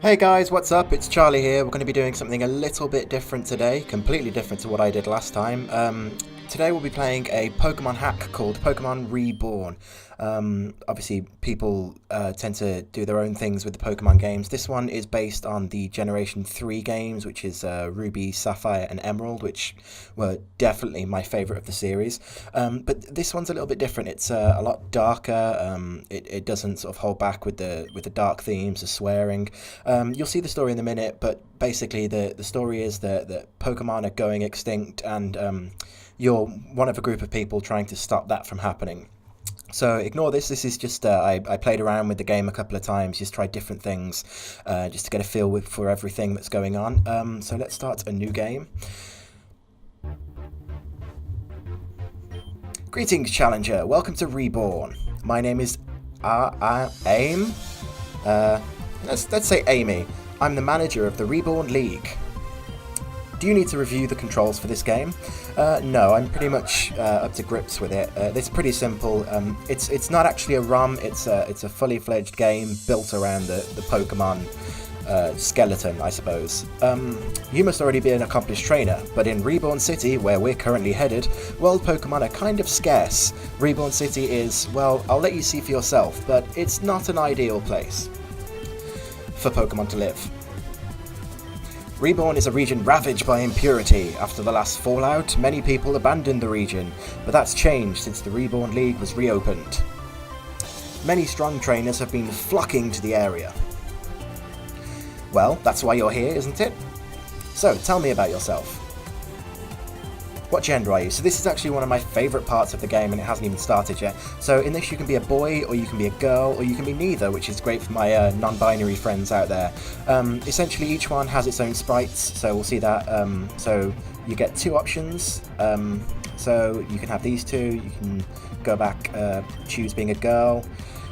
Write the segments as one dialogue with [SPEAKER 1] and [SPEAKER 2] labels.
[SPEAKER 1] Hey guys, what's up? It's Charlie here. We're going to be doing something a little bit different today, completely different to what I did last time. Today we'll be playing a Pokemon hack called Pokemon Reborn. Obviously, people tend to do their own things with the Pokemon games. This one is based on the Generation 3 games, which is Ruby, Sapphire, and Emerald, which were definitely my favourite of the series. But this one's a little bit different. It's a lot darker. It doesn't sort of hold back with the dark themes, the swearing. You'll see the story in a minute, but basically the story is that Pokemon are going extinct, and you're one of a group of people trying to stop that from happening. So ignore this. This is just I played around with the game a couple of times, just tried different things, just to get a feel for everything that's going on. So let's start a new game. Greetings, Challenger. Welcome to Reborn. My name is Aim. Let's say Amy. I'm the manager of the Reborn League. Do you need to review the controls for this game? No, I'm pretty much up to grips with it. It's pretty simple. It's not actually a ROM. It's a fully fledged game built around the Pokemon skeleton, I suppose. You must already be an accomplished trainer, but in Reborn City, where we're currently headed, world Pokemon are kind of scarce. Reborn City is, well, I'll let you see for yourself, but it's not an ideal place for Pokemon to live. Reborn is a region ravaged by impurity. After the last fallout, many people abandoned the region, but that's changed since the Reborn League was reopened. Many strong trainers have been flocking to the area. Well, that's why you're here, isn't it? So, tell me about yourself. What gender are you? So this is actually one of my favourite parts of the game, and it hasn't even started yet. So in this you can be a boy, or you can be a girl, or you can be neither, which is great for my non-binary friends out there. Essentially each one has its own sprites, so we'll see that. So you get two options. So you can have these two, you can go back, choose being a girl,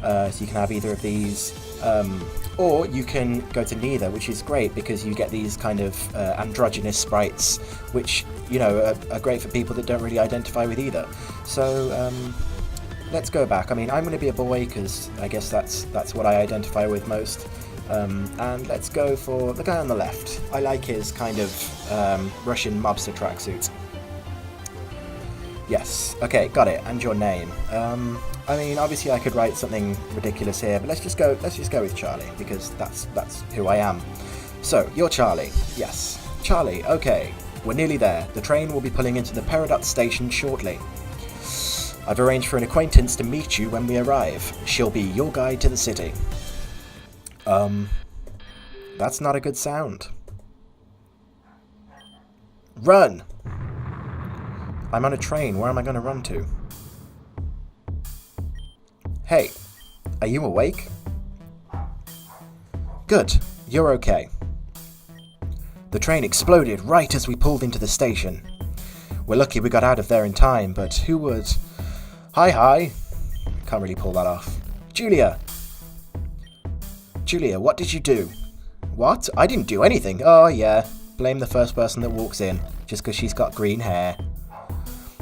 [SPEAKER 1] so you can have either of these. Or you can go to neither, which is great because you get these kind of androgynous sprites, which, you know, are great for people that don't really identify with either. So let's go back. I mean, I'm going to be a boy because I guess that's what I identify with most. And let's go for the guy on the left. I like his kind of Russian mobster tracksuit. Yes. Okay, got it. And your name. I mean, obviously I could write something ridiculous here, but let's just go with Charlie, because that's who I am. So, you're Charlie. Yes. Charlie, okay. We're nearly there. The train will be pulling into the Peridot station shortly. I've arranged for an acquaintance to meet you when we arrive. She'll be your guide to the city. That's not a good sound. Run! I'm on a train. Where am I going to run to? Hey, are you awake? Good, you're okay. The train exploded right as we pulled into the station. We're lucky we got out of there in time, but who would... Hi. Can't really pull that off. Julia, what did you do? What? I didn't do anything. Oh, yeah. Blame the first person that walks in, just because she's got green hair.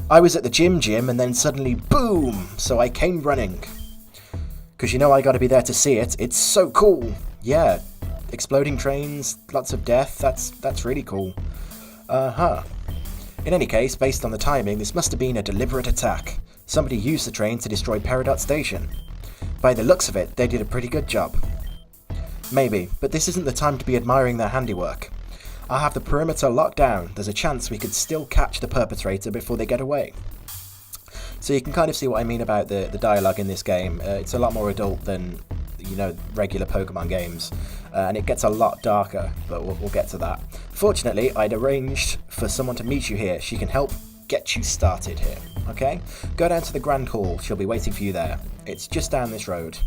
[SPEAKER 1] I was at the gym, and then suddenly, boom! So I came running. Because you know I gotta be there to see it. It's so cool. Yeah, exploding trains, lots of death. That's really cool. In any case, based on the timing, this must have been a deliberate attack. Somebody used the train to destroy Peridot Station. By the looks of it, they did a pretty good job. Maybe, but this isn't the time to be admiring their handiwork. I'll have the perimeter locked down. There's a chance we could still catch the perpetrator before they get away. So you can kind of see what I mean about the dialogue in this game. It's a lot more adult than, you know, regular Pokemon games. And it gets a lot darker, but we'll get to that. Fortunately, I'd arranged for someone to meet you here. She can help get you started here, okay? Go down to the Grand Hall. She'll be waiting for you there. It's just down this road.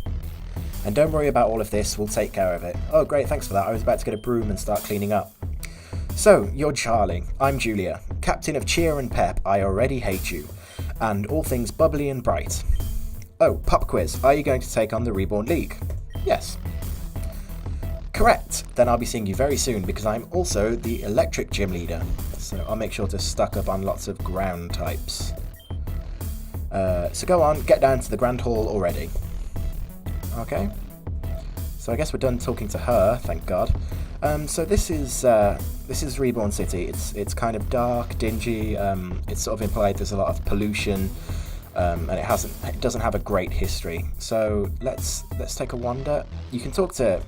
[SPEAKER 1] And don't worry about all of this. We'll take care of it. Oh, great. Thanks for that. I was about to get a broom and start cleaning up. So, you're Charlie. I'm Julia. Captain of Cheer and Pep. I already hate you. And all things bubbly and bright. Oh, pop quiz. Are you going to take on the Reborn League? Yes. Correct. Then I'll be seeing you very soon because I'm also the electric gym leader. So I'll make sure to stock up on lots of ground types. So go on, get down to the Grand Hall already. Okay. So I guess we're done talking to her, thank God. So this is Reborn City. It's kind of dark, dingy. It's sort of implied there's a lot of pollution, and it doesn't have a great history. So let's take a wander. You can talk to.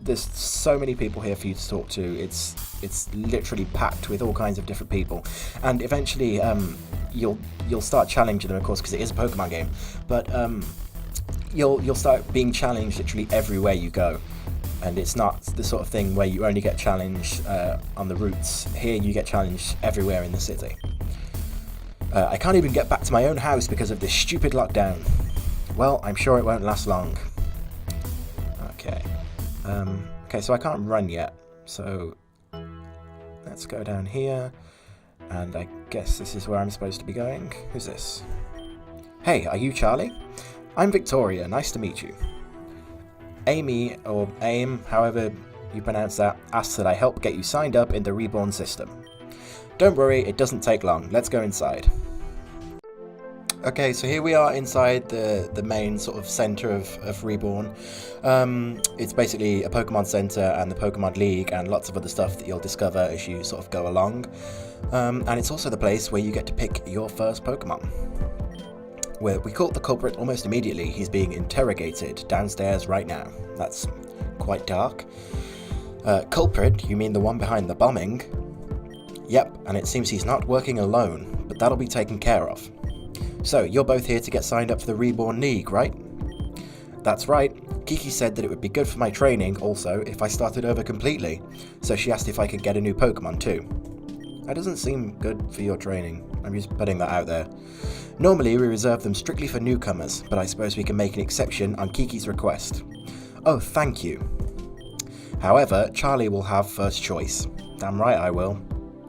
[SPEAKER 1] There's so many people here for you to talk to. It's literally packed with all kinds of different people, and eventually you'll start challenging them, of course, because it is a Pokemon game. But you'll start being challenged literally everywhere you go, and it's not the sort of thing where you only get challenged on the routes. Here you get challenged everywhere in the city. I can't even get back to my own house because of this stupid lockdown. Well, I'm sure it won't last long. Okay. Okay, so I can't run yet, so let's go down here, and I guess this is where I'm supposed to be going. Who's this? Hey, are you Charlie? I'm Victoria, nice to meet you. Amy, or AIM, however you pronounce that, asks that I help get you signed up in the Reborn system. Don't worry, it doesn't take long. Let's go inside. Okay, so here we are inside the main sort of centre of Reborn. It's basically a Pokemon Centre and the Pokemon League and lots of other stuff that you'll discover as you sort of go along. And it's also the place where you get to pick your first Pokemon. We caught the culprit almost immediately. He's being interrogated downstairs right now. That's quite dark. Culprit? You mean the one behind the bombing? Yep, and it seems he's not working alone, but that'll be taken care of. So, you're both here to get signed up for the Reborn League, right? That's right. Kiki said that it would be good for my training, also, if I started over completely, so she asked if I could get a new Pokemon too. That doesn't seem good for your training. I'm just putting that out there. Normally, we reserve them strictly for newcomers, but I suppose we can make an exception on Kiki's request. Oh, thank you. However, Charlie will have first choice. Damn right I will.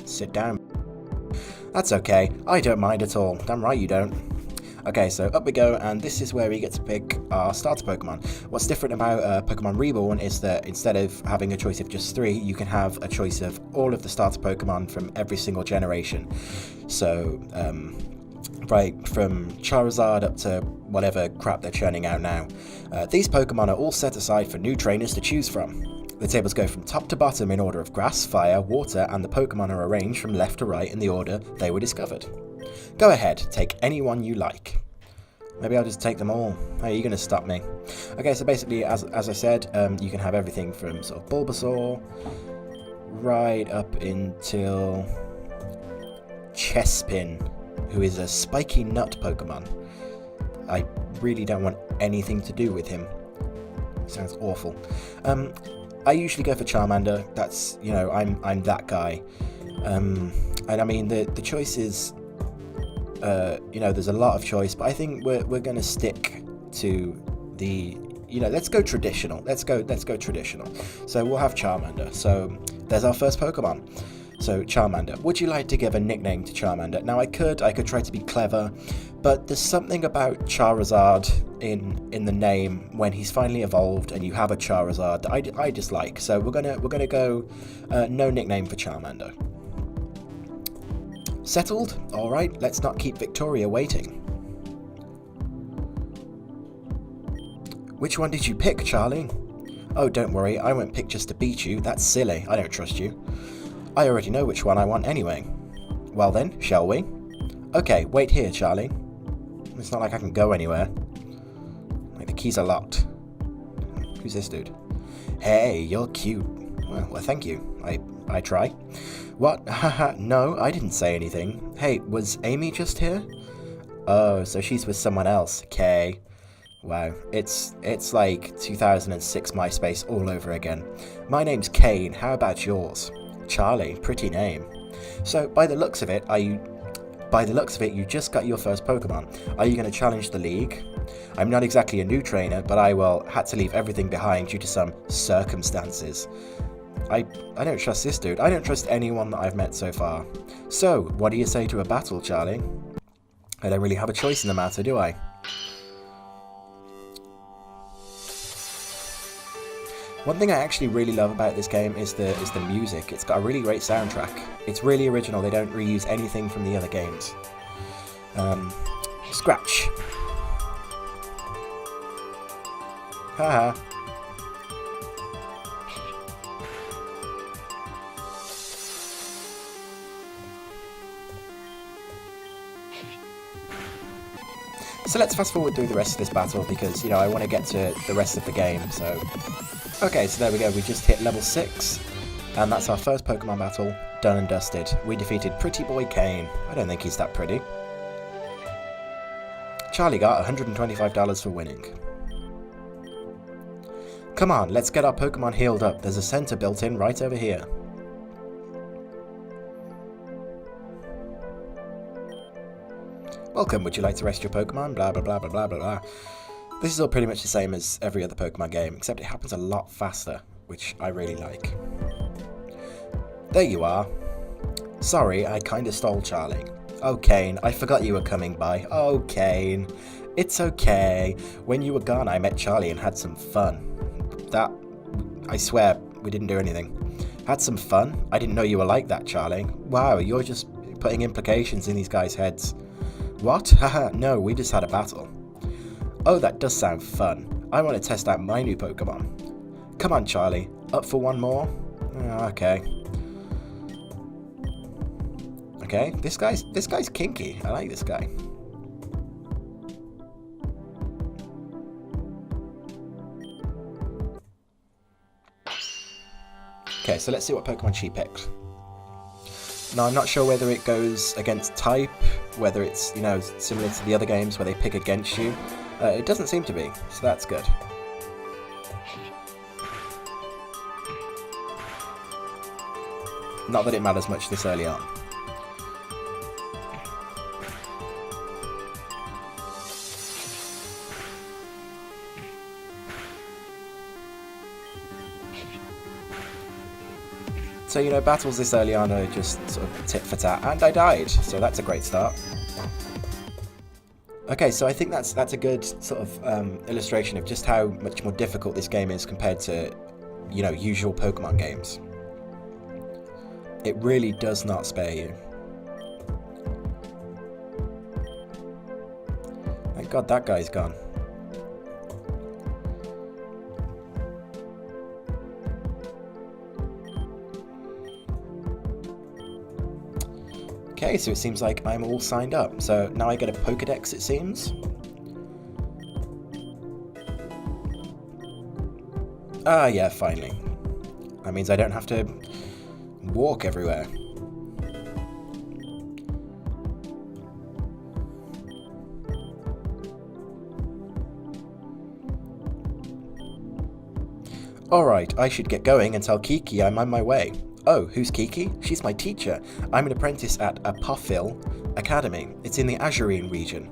[SPEAKER 1] Sit down. That's okay, I don't mind at all. Damn right you don't. Okay, so up we go, and this is where we get to pick our starter Pokemon. What's different about Pokemon Reborn is that instead of having a choice of just 3, you can have a choice of all of the starter Pokemon from every single generation. So, right from Charizard up to whatever crap they're churning out now. These Pokemon are all set aside for new trainers to choose from. The tables go from top to bottom in order of grass, fire, water, and the Pokemon are arranged from left to right in the order they were discovered. Go ahead, take any one you like. Maybe I'll just take them all. How are you going to stop me? Okay, so basically, as I said, you can have everything from sort of Bulbasaur right up until Chespin, who is a spiky nut Pokemon. I really don't want anything to do with him. Sounds awful. I usually go for Charmander. That's, you know, I'm that guy. And I mean, the choice is, you know, there's a lot of choice, but I think we're going to stick to the, you know, let's go traditional. Let's go traditional. So we'll have Charmander. So there's our first Pokemon. So Charmander. Would you like to give a nickname to Charmander? Now I could try to be clever, but there's something about Charizard in the name when he's finally evolved and you have a Charizard that I dislike. So we're gonna go no nickname for Charmander. Settled? All right. Let's not keep Victoria waiting. Which one did you pick, Charlie? Oh, don't worry. I won't pick just to beat you. That's silly. I don't trust you. I already know which one I want anyway. Well then, shall we? Okay, wait here, Charlie. It's not like I can go anywhere. Like, the keys are locked. Who's this dude? Hey, you're cute. Well, thank you. I try. What? Haha, no, I didn't say anything. Hey, was Amy just here? Oh, so she's with someone else. Okay. Wow, it's like 2006 MySpace all over again. My name's Kane, how about yours? Charlie, pretty name. So, by the looks of it, you just got your first Pokemon. Are you going to challenge the league? I'm not exactly a new trainer, but I had to leave everything behind due to some circumstances. I don't trust this dude. I don't trust anyone that I've met so far. So, what do you say to a battle, Charlie? I don't really have a choice in the matter, do I? One thing I actually really love about this game is the music. It's got a really great soundtrack. It's really original. They don't reuse anything from the other games. Scratch. Haha. So let's fast forward through the rest of this battle because, you know, I want to get to the rest of the game, so... Okay, so there we go, we just hit level 6, and that's our first Pokemon battle, done and dusted. We defeated Pretty Boy Kane. I don't think he's that pretty. Charlie got $125 for winning. Come on, let's get our Pokemon healed up. There's a center built in right over here. Welcome, would you like to rest your Pokemon? Blah, blah, blah, blah, blah, blah, blah. This is all pretty much the same as every other Pokemon game, except it happens a lot faster, which I really like. There you are. Sorry, I kinda stole Charlie. Oh, Kane, I forgot you were coming by. Oh, Kane. It's okay. When you were gone, I met Charlie and had some fun. I swear, we didn't do anything. Had some fun? I didn't know you were like that, Charlie. Wow, you're just putting implications in these guys' heads. What? Haha, no, we just had a battle. Oh, that does sound fun. I want to test out my new Pokemon. Come on, Charlie. Up for one more? Oh, okay. Okay, this guy's kinky. I like this guy. Okay, so let's see what Pokemon she picked. Now, I'm not sure whether it goes against type, whether it's, you know, similar to the other games where they pick against you. It doesn't seem to be, so that's good. Not that it matters much this early on. So, you know, battles this early on are just sort of tit for tat, and I died, so that's a great start. Okay, so I think that's a good sort of illustration of just how much more difficult this game is compared to, you know, usual Pokemon games. It really does not spare you. Thank God that guy's gone. Okay, so it seems like I'm all signed up. So now I get a Pokédex, it seems. Ah, yeah, finally. That means I don't have to walk everywhere. Alright, I should get going and tell Kiki I'm on my way. Oh, who's Kiki? She's my teacher. I'm an apprentice at Apophil Academy. It's in the Azurine region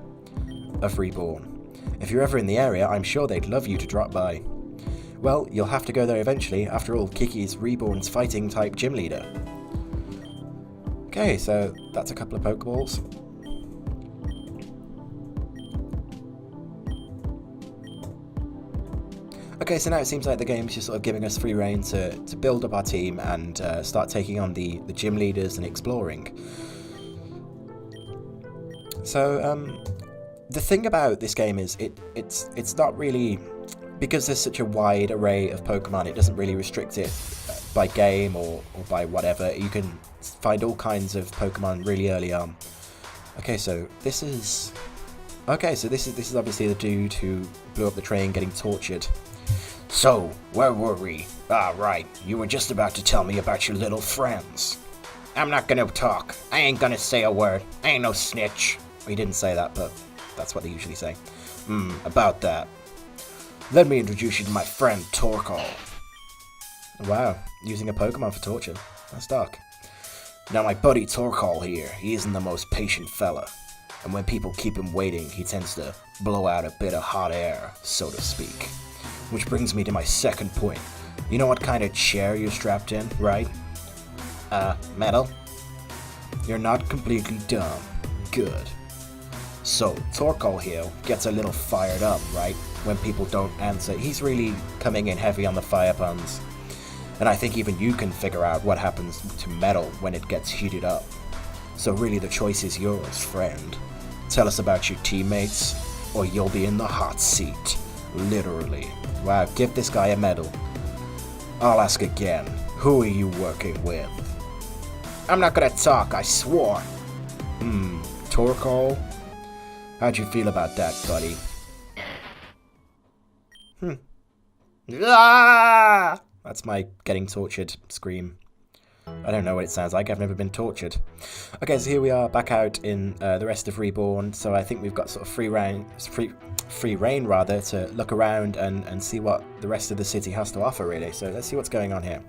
[SPEAKER 1] of Reborn. If you're ever in the area, I'm sure they'd love you to drop by. Well, you'll have to go there eventually. After all, Kiki's Reborn's fighting-type gym leader. Okay, so that's a couple of Pokeballs. Okay, so now it seems like the game's just sort of giving us free rein to build up our team and start taking on the gym leaders and exploring. So, the thing about this game is it's not really, because there's such a wide array of Pokemon, it doesn't really restrict it by game or by whatever. You can find all kinds of Pokemon really early on. Okay, so this is obviously the dude who blew up the train getting tortured.
[SPEAKER 2] So, where were we? Ah, right, you were just about to tell me about your little friends. I'm not gonna talk. I ain't gonna say a word. I ain't no snitch.
[SPEAKER 1] He didn't say that, but that's what they usually say.
[SPEAKER 2] About that. Let me introduce you to my friend Torkoal.
[SPEAKER 1] Wow, using a Pokemon for torture. That's dark.
[SPEAKER 2] Now my buddy Torkoal here, he isn't the most patient fella. And when people keep him waiting, he tends to blow out a bit of hot air, so to speak. Which brings me to my second point. You know what kind of chair you're strapped in, right?
[SPEAKER 1] Metal?
[SPEAKER 2] You're not completely dumb. Good. So, Torkoal here gets a little fired up, right? When people don't answer.
[SPEAKER 1] He's really coming in heavy on the fire puns.
[SPEAKER 2] And I think even you can figure out what happens to metal when it gets heated up. So really the choice is yours, friend. Tell us about your teammates, or you'll be in the hot seat. Literally.
[SPEAKER 1] Wow, give this guy a medal.
[SPEAKER 2] I'll ask again. Who are you working with?
[SPEAKER 1] I'm not gonna talk, I swore.
[SPEAKER 2] Torkoal? How'd you feel about that, buddy? Ah! That's my getting tortured scream. I don't know what it sounds like. I've never been tortured. Okay, so here we are back out in the rest of Reborn. So I think we've got sort of free reign rather, to look around and see what the rest of the city has to offer, really. So let's see what's going on here.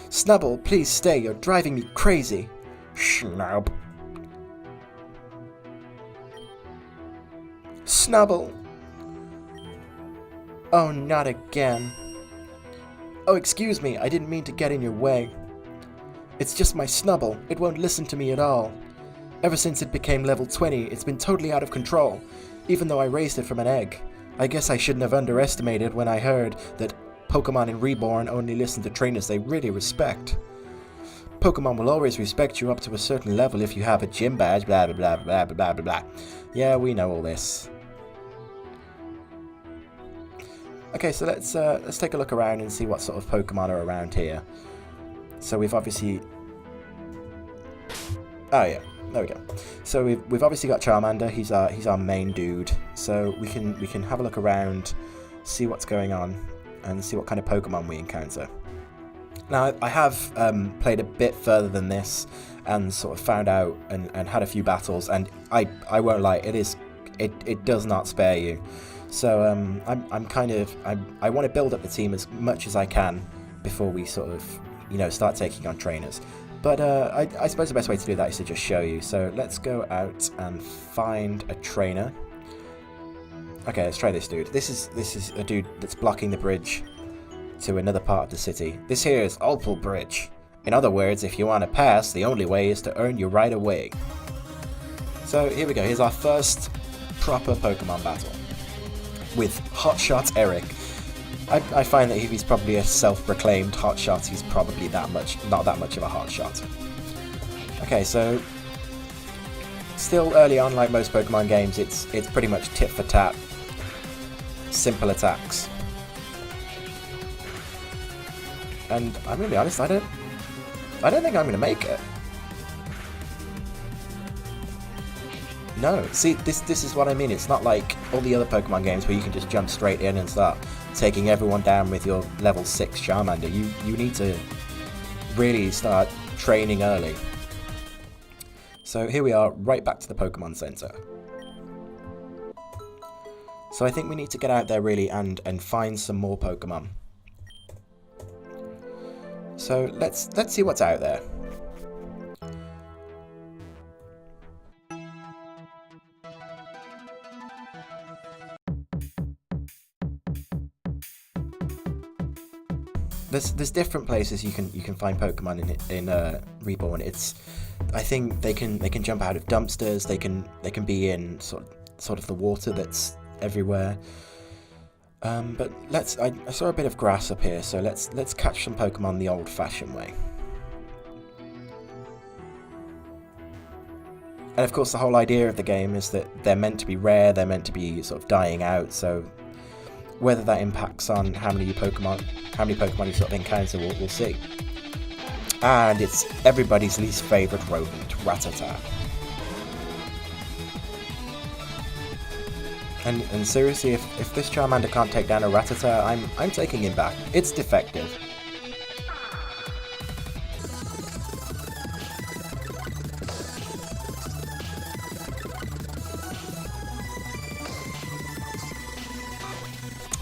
[SPEAKER 2] Snubble, please stay. You're driving me crazy. Snub. Snubble. Oh, not again. Oh, excuse me. I didn't mean to get in your way. It's just my Snubble. It won't listen to me at all. Ever since it became level 20, it's been totally out of control, even though I raised it from an egg. I guess I shouldn't have underestimated when I heard that Pokémon in Reborn only listen to trainers they really respect. Pokémon will always respect you up to a certain level if you have a gym badge, blah blah blah blah blah blah blah. Yeah, we know all this. Okay, so let's take a look around and see what sort of Pokémon are around here. So we've obviously... Oh yeah, there we go. So we've obviously got Charmander. He's our main dude. So we can have a look around, see what's going on, and see what kind of Pokemon we encounter. Now I have played a bit further than this, and sort of found out and had a few battles, and I won't lie, it does not spare you. So I want to build up the team as much as I can before we sort of, you know, start taking on trainers. But I suppose the best way to do that is to just show you. So let's go out and find a trainer. Okay, let's try this dude. This is a dude that's blocking the bridge to another part of the city. This here is Opal Bridge. In other words, if you want to pass, the only way is to earn your right of way. So here we go. Here's our first proper Pokemon battle with Hotshot Eric. I find that if he's probably a self-proclaimed hotshot, he's probably not that much of a hotshot. Okay, so still early on, like most Pokemon games, it's pretty much tit for tat, simple attacks. And I'm gonna be honest, I don't think I'm gonna make it. No, see, this is what I mean. It's not like all the other Pokemon games where you can just jump straight in and start taking everyone down with your level 6 Charmander. You need to really start training early. So here we are, right back to the Pokemon Center. So I think we need to get out there really and find some more Pokemon. So let's see what's out there. There's different places you can find Pokemon in Reborn. I think they can jump out of dumpsters. They can be in sort of the water that's everywhere. But I saw a bit of grass up here, so let's catch some Pokemon the old-fashioned way. And of course, the whole idea of the game is that they're meant to be rare. They're meant to be sort of dying out. So whether that impacts on how many Pokemon you sort of encounter, we'll see. And it's everybody's least favourite rodent, Rattata. And seriously, if this Charmander can't take down a Rattata, I'm taking him back. It's defective.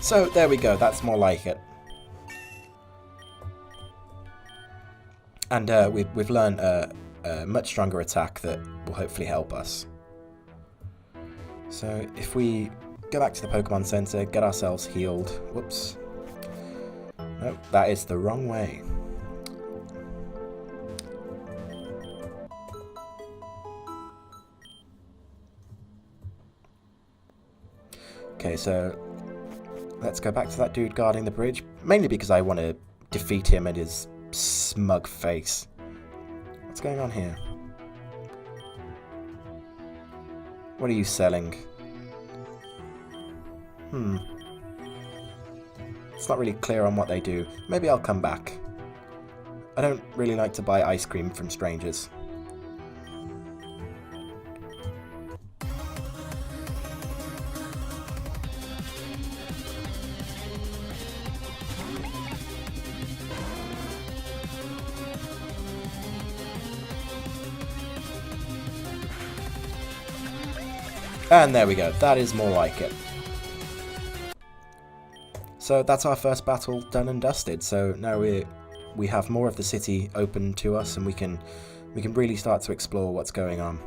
[SPEAKER 2] So there we go, that's more like it. And we've learned a much stronger attack that will hopefully help us. So if we go back to the Pokemon Center, get ourselves healed. Whoops. Nope, that is the wrong way. Okay, so let's go back to that dude guarding the bridge, mainly because I want to defeat him and his smug face. What's going on here? What are you selling? It's not really clear on what they do. Maybe I'll come back. I don't really like to buy ice cream from strangers.
[SPEAKER 1] And there we go, that is more like it. So that's our first battle done and dusted, so now we have more of the city open to us, and we can really start to explore what's going on.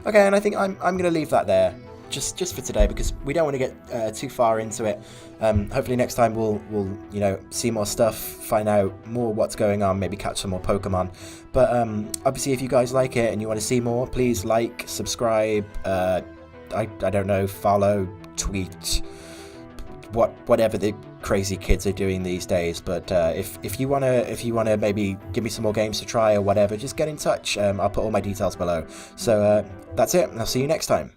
[SPEAKER 1] Okay, and I think I'm going to leave that there, just for today, because we don't want to get too far into it. Hopefully next time we'll see more stuff, find out more what's going on, maybe catch some more Pokemon. But obviously, if you guys like it and you want to see more, please like, subscribe, I don't know, follow, tweet, whatever the crazy kids are doing these days. But if you wanna maybe give me some more games to try or whatever, just get in touch. I'll put all my details below. So that's it. I'll see you next time.